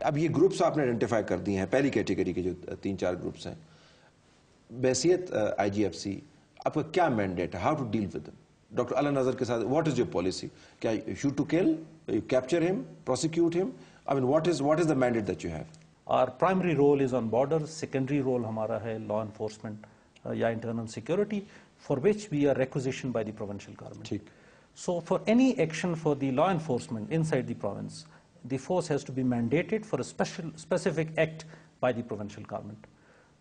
اب یہ گروپس آپ نے آئیڈینٹیفائی کر دی ہیں، پہلی کیٹیگری کے جو 3-4 گروپس ہیں، بحیثیت آئی جی ایف سی آپ کا کیا مینڈیٹ ہے؟ How to deal with doctor Allah Nazar کے ساتھ؟ What is your policy? کیا shoot to kill, capture him, prosecute him? I mean, what is the mandate that you have? Our primary role is on borders. Secondary role ہمارا ہے law enforcement یا internal security, for which we are requisitioned by the provincial government. ٹھیک. So for any action for the law enforcement inside the province, the force has to be mandated for a specific act by the provincial government.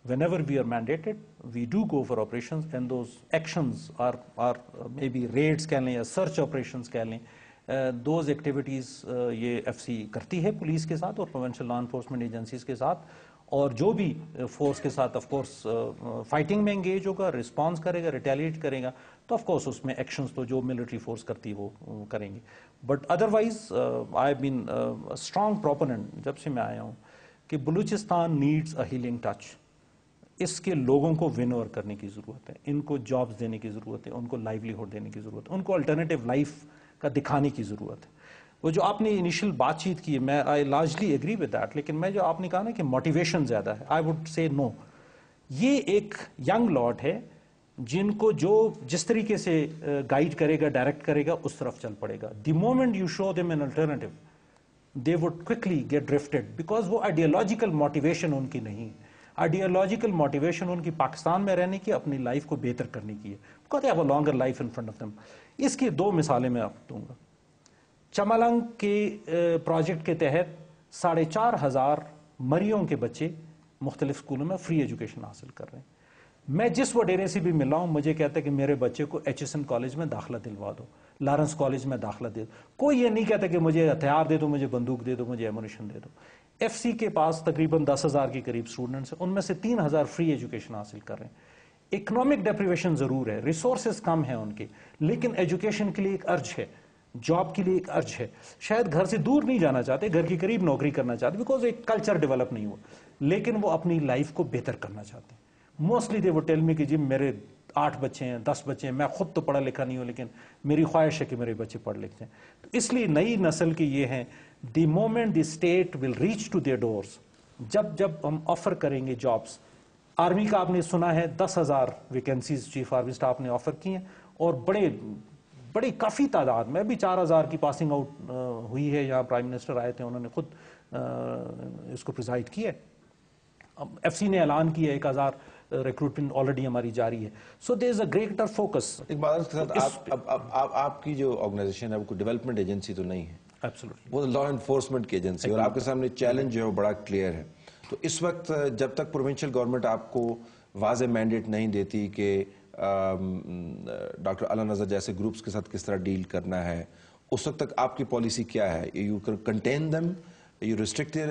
Whenever we are mandated, we do go for operations, and those actions are maybe raids کہہ لیں یا search operations کہہ لیں. Those activities یہ F C کرتی ہے police کے ساتھ اور پروونشل لا انفورسمنٹ ایجنسیز کے ساتھ، اور جو بھی فورس کے ساتھ آف کورس فائٹنگ میں انگیج ہوگا، رسپانس کرے گا، ریٹیلیٹ کرے گا، تو آف کورس اس میں ایکشنز تو جو ملٹری فورس کرتی ہے وہ کریں گے. But otherwise I been strong proponent جب سے میں آیا ہوں کہ Balochistan needs a healing touch. اس کے لوگوں کو ون اوور کرنے کی ضرورت ہے، ان کو جابز دینے کی ضرورت ہے، ان کو لائیولیہڈ دینے کی ضرورت ہے، ان کو الٹرنیٹیو لائف کا دکھانے کی ضرورت ہے. وہ جو آپ نے انیشل بات چیت کی ہے، میں آئی لارجلی ایگری ود دیٹ، لیکن میں جو آپ نے کہا نا کہ موٹیویشن زیادہ ہے، آئی وڈ سے نو. یہ ایک ینگ لاٹ ہے جن کو جو جس طریقے سے گائیڈ کرے گا، ڈائریکٹ کرے گا، اس طرف چل پڑے گا. The moment you show them an alternative they would quickly get drifted, because وہ آئیڈیالوجیکل موٹیویشن ان کی نہیں ہے. آئیڈیالوجیکل موٹیویشن ان کی پاکستان میں رہنے کی، اپنی لائف کو بہتر کرنے کی ہے. Because they have a longer life in front of them. اس کی 2 مثالیں میں آپ دوں گا. چمالنگ کے پروجیکٹ کے تحت 4,500 مریوں کے بچے مختلف اسکولوں میں فری ایجوکیشن حاصل کر رہے ہیں. میں جس وڈیرے سے بھی ملا ہوں مجھے کہتا ہے کہ میرے بچے کو HSN کالج میں داخلہ دلوا دو، لارنس کالج میں داخلہ دے دو. کوئی یہ نہیں کہتا کہ مجھے ہتھیار دے دو، مجھے بندوق دے دو، مجھے ایمونیشن دے دو. ایف سی کے پاس تقریباً 10,000 کے قریب اسٹوڈنٹس ہیں، ان میں سے 3,000 فری ایجوکیشن حاصل کر رہے ہیں. اکنامک ڈیپریویشن ضرور ہے، ریسورسز کم ہیں ان کے، لیکن ایجوکیشن کے لیے ایک ارج ہے، جاب کے لیے ایک ارج ہے. شاید گھر سے دور نہیں جانا چاہتے، گھر کے قریب نوکری کرنا چاہتے، بیکاز ایک کلچر ڈیولپ نہیں ہوا، لیکن وہ اپنی لائف کو بہتر کرنا چاہتے ہیں. موسٹلی دے وہ ٹیل می کہ جی میرے 8 بچے ہیں، 10 بچے ہیں، میں خود تو پڑھا لکھا نہیں ہوں، لیکن میری خواہش ہے کہ میرے بچے پڑھ لکھ جائیں. تو اس لیے نئی نسل کی یہ ہیں، the moment the state will reach to their doors, جب ہم آفر کریں گے جابس. آرمی کا آپ نے سنا ہے 10,000 ویکینسیز چیف آرمی اسٹاف نے آفر کی ہیں، اور بڑی کافی تعداد میں بھی 4,000 کی پاسنگ آؤٹ ہوئی ہے. یہاں پرائم منسٹر آئے تھے، انہوں نے خود اس کو پریزائڈ کیا ہے. ایف سی نے اعلان کیا 1,000 ریکروٹمنٹ آلریڈی ہماری جاری ہے. سو دیر از اے گریٹر فوکس. اقبال کے ساتھ آپ کی جو آرگنائزیشن ہے وہ کوئی ڈیولپمنٹ ایجنسی تو نہیں ہے، وہ لا انفورسمنٹ کی ایجنسی، اور آپ کے سامنے چیلنج جو ہے وہ بڑا کلیئر ہے. تو اس وقت جب تک پروونشل گورنمنٹ آپ کو واضح مینڈیٹ نہیں دیتی کہ ڈاکٹر اعلی نظر جیسے گروپس کے ساتھ کس طرح ڈیل کرنا ہے، اس وقت تک آپ کی پالیسی کیا ہے؟ You contain them, you restrict their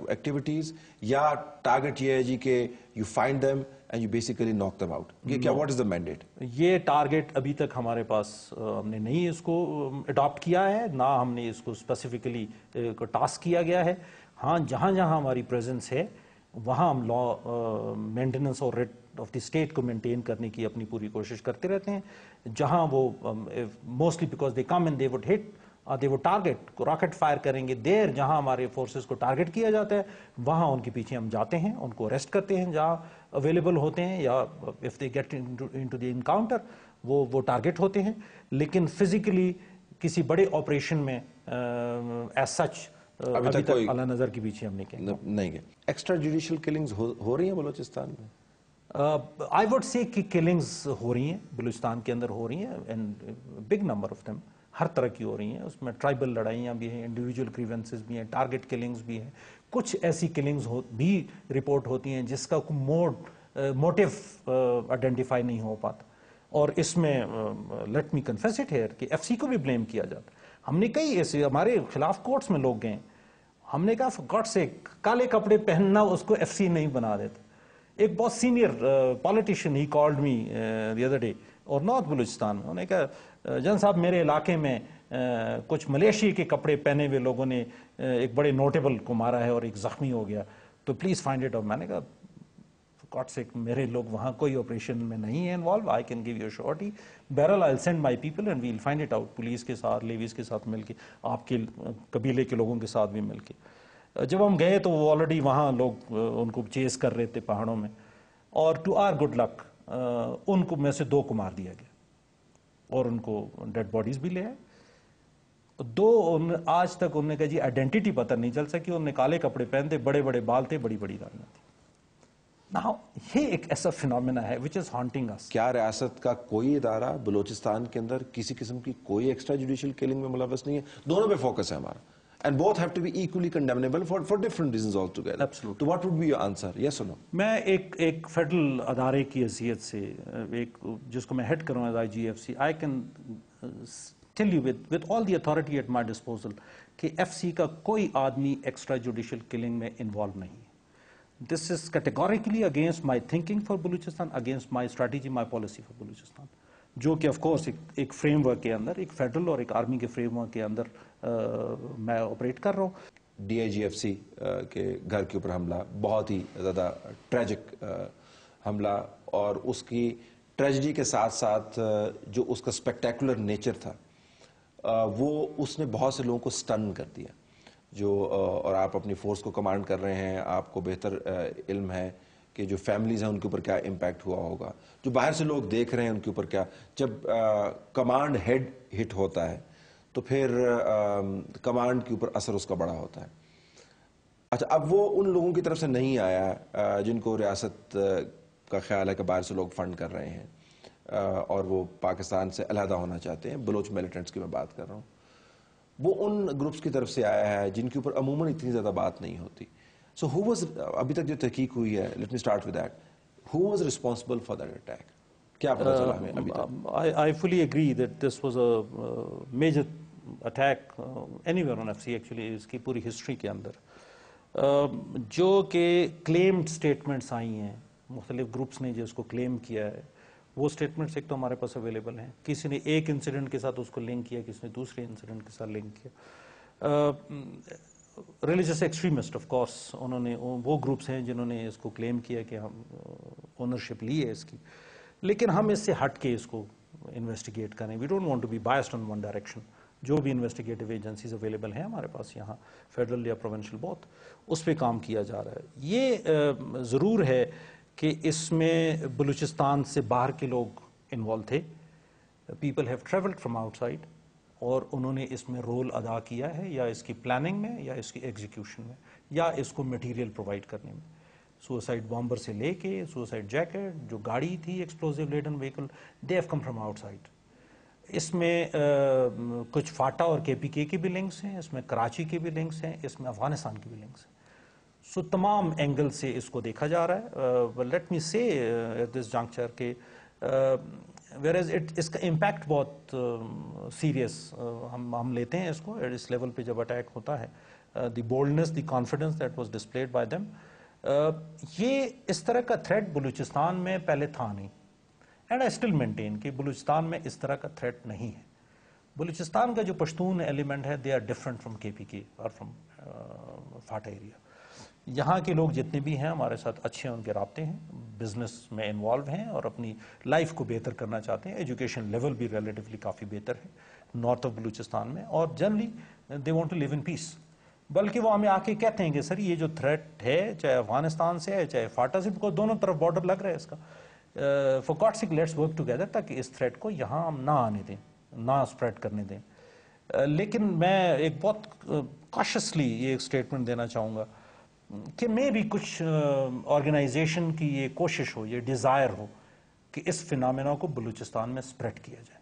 activities, یا ٹارگٹ یہ ہے جی کہ you find them and you basically knock them out? یہ کیا، واٹ از دا مینڈیٹ؟ یہ ٹارگٹ ابھی تک ہمارے پاس ہم نے نہیں اس کو اڈاپٹ کیا ہے، نہ ہم نے اس کو اسپیسیفکلی ٹاسک کیا گیا ہے. ہاں جہاں ہماری پریزنس ہے وہاں ہم لا مینٹیننس اور ریٹ آف دی اسٹیٹ کو مینٹین کرنے کی اپنی پوری کوشش کرتے رہتے ہیں. جہاں وہ mostly because they come and they would hit, they would target, rocket fire کریں گے دیر، جہاں ہمارے فورسز کو ٹارگٹ کیا جاتا ہے وہاں ان کے پیچھے ہم جاتے ہیں، ان کو اریسٹ کرتے ہیں جہاں اویلیبل ہوتے ہیں، یا if they get into the encounter وہ ٹارگٹ ہوتے ہیں. لیکن فزیکلی کسی بڑے آپریشن میں ایز سچ ابھی تک اعلیٰ نظر کے پیچھے ہم نہیں گئے. ایکسٹرا جوڈیشل کلنگز ہو رہی ہیں بلوچستان میں؟ آئی وڈ سے کہ کلنگز ہو رہی ہیں بلوچستان کے اندر، ہو رہی ہیں، and big number of them, ہر طرح کی ہو رہی ہیں. اس میں ٹرائبل لڑائیاں بھی ہیں، انڈیویجول گریونسز بھی ہیں، ٹارگٹ کلنگز بھی ہیں. کچھ ایسی کلنگز بھی رپورٹ ہوتی ہیں جس کا کوئی موٹیو آئیڈینٹیفائی نہیں ہو پاتا. اور اس میں let me confess it here کہ ایف سی کو بھی بلیم کیا جاتا ہے. ہم نے کئی ایسے ہمارے خلاف کورٹس میں لوگ گئے، ہم نے کہا گاڈ سے کالے کپڑے پہننا اس کو ایف سی نہیں بنا دیتا. ایک بہت senior politician he called me the other day, اور نارتھ بلوچستان میں، انہوں نے کہا جن صاحب میرے علاقے میں کچھ ملیشیا کے کپڑے پہنے ہوئے لوگوں نے ایک بڑے نوٹیبل کو مارا ہے اور ایک زخمی ہو گیا، تو پلیز فائنڈ اٹ آؤٹ. میں نے کہا گاڈ سے میرے لوگ وہاں کوئی آپریشن میں نہیں ہے involve, I can give you surety. بہرحال I send my people and we'll find it out, police کے ساتھ، لیویز کے ساتھ مل کے، آپ کے قبیلے کے لوگوں کے ساتھ بھی مل کے. جب ہم گئے تو وہ آلریڈی وہاں لوگ ان کو چیز کر رہے تھے پہاڑوں میں, اور ٹو آر گڈ لک ان کو میں سے 2 کو مار دیا گیا اور ان کو ڈیڈ باڈیز بھی لے آئے. 2 آج تک انہوں نے کہا جی آئیڈینٹی پتہ نہیں چل سکی, انہوں نے کالے کپڑے پہنتے, بڑے بڑے بال تھے, بڑی بڑی داڑیاں تھیں. Now, یہ ایک ایسا فینومینا ہے which is haunting us. کیا ریاست کا کوئی ادارہ بلوچستان کے اندر کسی قسم کی کوئی ایکسٹرا جوڈیشل کلنگ میں ملوث نہیں ہے؟ دونوں پہ فوکس ہے ہمارا. And both have to be equally condemnable for different reasons altogether. Absolutely. So what would be your answer? Yes or no? میں ایک فیڈرل ادارے کی حیثیت سے, ایک جس کو میں ہیڈ کروں as IGFC, I can tell you with all the authority at my disposal کہ FC کا کوئی آدمی ایکسٹرا جوڈیشل کلنگ میں انوالو نہیں ہے. This is categorically against my thinking for Baluchistan, against my strategy, my policy for Baluchistan. جو کہ of course ایک فریم ورک کے اندر, ایک فیڈرل اور ایک آرمی کے فریم ورک کے اندر میں آپریٹ کر رہا ہوں. DIGFC کے گھر کے اوپر حملہ بہت ہی زیادہ ٹریجک حملہ, اور اس کی ٹریجڈی کے ساتھ ساتھ جو اس کا اسپیکٹیکولر نیچر تھا وہ اس نے بہت سے لوگوں کو سٹن کر دیا. اور آپ اپنی فورس کو کمانڈ کر رہے ہیں, آپ کو بہتر علم ہے کہ جو فیملیز ہیں ان کے اوپر کیا امپیکٹ ہوا ہوگا, جو باہر سے لوگ دیکھ رہے ہیں ان کے اوپر کیا. جب کمانڈ ہیڈ ہٹ ہوتا ہے تو پھر کمانڈ کے اوپر اثر اس کا بڑا ہوتا ہے. اچھا, اب وہ ان لوگوں کی طرف سے نہیں آیا جن کو ریاست کا خیال ہے کہ باہر سے لوگ فنڈ کر رہے ہیں اور وہ پاکستان سے علیحدہ ہونا چاہتے ہیں. بلوچ ملیٹنٹس کی میں بات کر رہا ہوں. وہ ان گروپس کی طرف سے آیا ہے جن کے اوپر عموماً اتنی زیادہ بات نہیں ہوتی. سو ہو واز, ابھی تک جو تحقیق ہوئی ہے, let me start with that, who was responsible for that attack? کیا پتہ چلا ہمیں ابھی تک؟ I fully agree that this was a major attack anywhere on FC actually, اس کی پوری ہسٹری کے اندر. جو کہ کلیمڈ سٹیٹمنٹس آئی ہیں مختلف گروپس نے جو اس کو کلیم کیا ہے, وہ سٹیٹمنٹس ایک تو ہمارے پاس اویلیبل ہیں. کسی نے ایک انسیڈنٹ کے ساتھ اس کو لنک کیا, کسی نے دوسرے انسیڈنٹ کے ساتھ لنک کیا. ریلیجس ایکسٹریمسٹ آف کورس انہوں نے, وہ گروپس ہیں جنہوں نے اس کو کلیم کیا کہ ہم اونرشپ لی ہے اس کی, لیکن ہم اس سے ہٹ کے اس کو انویسٹیگیٹ کریں. We don't want to be biased on one direction. جو بھی انویسٹیگیٹو ایجنسیز اویلیبل ہیں ہمارے پاس یہاں, فیڈرل یا پروونشل بوتھ, اس پہ کام کیا جا رہا ہے. یہ ضرور ہے کہ اس میں بلوچستان سے باہر کے لوگ انوالو تھے. People have travelled from out side, اور انہوں نے اس میں رول ادا کیا ہے, یا اس کی پلاننگ میں, یا اس کی ایگزیکیوشن میں, یا اس کو مٹیریل پرووائڈ کرنے میں. سوسائڈ بامبر سے لے کے سوسائڈ جیکٹ, جو گاڑی تھی explosive laden vehicle, they have come from outside. اس میں کچھ فاٹا اور KPK کی بھی لنکس ہیں, اس میں کراچی کی بھی لنکس ہیں, اس میں افغانستان کی بھی لنکس ہیں. سو تمام اینگل سے اس کو دیکھا جا رہا ہے. لیٹ می سے ایٹ دس جنکچر کہ ویئرز اس کا امپیکٹ بہت سیریس ہم لیتے ہیں اس کو اس لیول پہ جب اٹیک ہوتا ہے. The boldness, the confidence that was displayed by them, یہ اس طرح کا تھریٹ بلوچستان میں پہلے تھا نہیں. اینڈ آئی اسٹل مینٹین کہ بلوچستان میں اس طرح کا تھریٹ نہیں ہے. بلوچستان کا جو پشتون ایلیمنٹ ہے, they are different from KPK اور فرام فاٹا ایریا. یہاں کے لوگ جتنے بھی ہیں ہمارے ساتھ اچھے ان کے رابطے ہیں, بزنس میں انوالو ہیں اور اپنی لائف کو بہتر کرنا چاہتے ہیں. ایجوکیشن لیول بھی ریلیٹیولی کافی بہتر ہے نارتھ آف بلوچستان میں, اور جنرلی دے وانٹ ٹو لیو ان پیس. بلکہ وہ ہمیں آ کے کہتے ہیں کہ سر یہ جو تھریٹ ہے, چاہے افغانستان سے ہے چاہے فاٹا سے, کو دونوں طرف بارڈر لگ رہا ہے اس کا, for God sake let's work together, تاکہ اس تھریٹ کو یہاں ہم نہ آنے دیں, نہ اسپریڈ کرنے دیں. لیکن میں ایک بہت کاشسلی یہ ایک اسٹیٹمنٹ دینا چاہوں گا کہ میں بھی کچھ آرگنائزیشن کی یہ کوشش ہو, یہ ڈیزائر ہو کہ اس فینامنا کو بلوچستان میں اسپریڈ کیا جائے.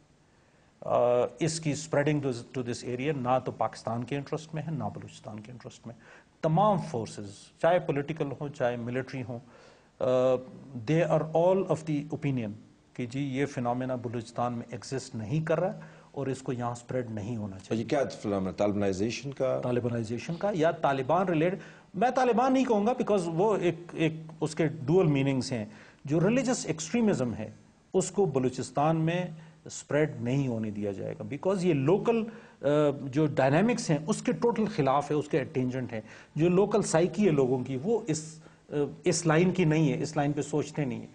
اس کی اسپریڈنگ ٹو دس ایریا نہ تو پاکستان کے انٹرسٹ میں ہے, نہ بلوچستان کے انٹرسٹ میں. تمام فورسز, چاہے پولیٹیکل ہوں چاہے ملٹری ہوں, they are all of the opinion کہ جی یہ فینامنا بلوچستان میں ایگزسٹ نہیں کر رہا اور اس کو یہاں اسپریڈ نہیں ہونا چاہیے. یہ کیا فینامنا, طالبانائزیشن کا یا طالبان ریلیٹڈ, میں طالبان نہیں کہوں گا بیکاز وہ ایک اس کے ڈوئل میننگز ہیں. جو ریلیجس ایکسٹریمزم ہے اس کو بلوچستان میں اسپریڈ نہیں ہونے دیا جائے گا, بیکاز یہ لوکل جو ڈائنامکس ہیں اس کے ٹوٹل خلاف ہے, اس کے اٹینجنٹ ہیں. جو لوکل سائیکی ہے لوگوں کی وہ اس لائن کی نہیں ہے, اس لائن پہ سوچتے نہیں ہیں.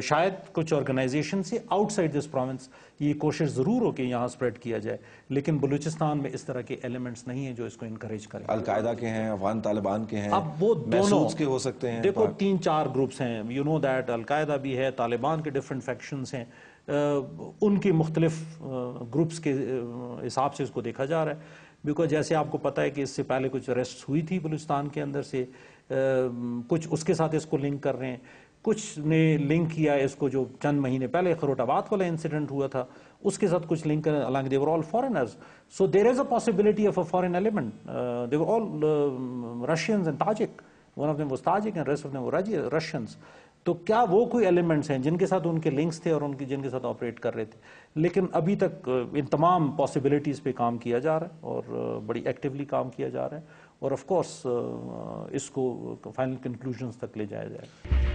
شاید کچھ آرگنائزیشن سے آؤٹ سائڈ دس پروونس یہ کوشش ضرور ہو کہ یہاں اسپریڈ کیا جائے، لیکن بلوچستان میں اس طرح کے ایلیمنٹس نہیں ہیں جو اس کو انکریج کریں۔ القاعدہ کے ہیں، افغان طالبان کے ہیں، اب وہ دونوں محسوس کے ہو سکتے ہیں۔ دیکھو 3-4 گروپس ہیں، یو نو دیٹ القاعدہ بھی ہے، طالبان کے ڈفرینٹ فیکشنز ہیں، ان کے مختلف گروپس کے حساب سے اس کو دیکھا جا رہا ہے، بیکاز جیسے آپ کو پتہ ہے کہ اس سے پہلے کچھ اریسٹ ہوئی تھی بلوچستان کے اندر سے، کچھ اس کے ساتھ اس کو لنک کر رہے ہیں، کچھ نے لنک کیا اس کو جو چند مہینے پہلے خروٹ آباد والا انسیڈنٹ ہوا تھا اس کے ساتھ کچھ لنک کریں، along they were all foreigners, so there is a possibility of a foreign element. They were all Russians and Tajik, one of them was Tajik and rest of them were Russians. تو کیا وہ کوئی elements ہیں جن کے ساتھ ان کے links تھے اور ان کی جن کے ساتھ آپریٹ کر رہے تھے؟ لیکن ابھی تک ان تمام پاسبلٹیز پہ کام کیا جا رہا ہے اور بڑی ایکٹیولی کام کیا جا رہا ہے، اور آف کورس اس کو فائنل کنکلوژنز تک لے جایا جائے۔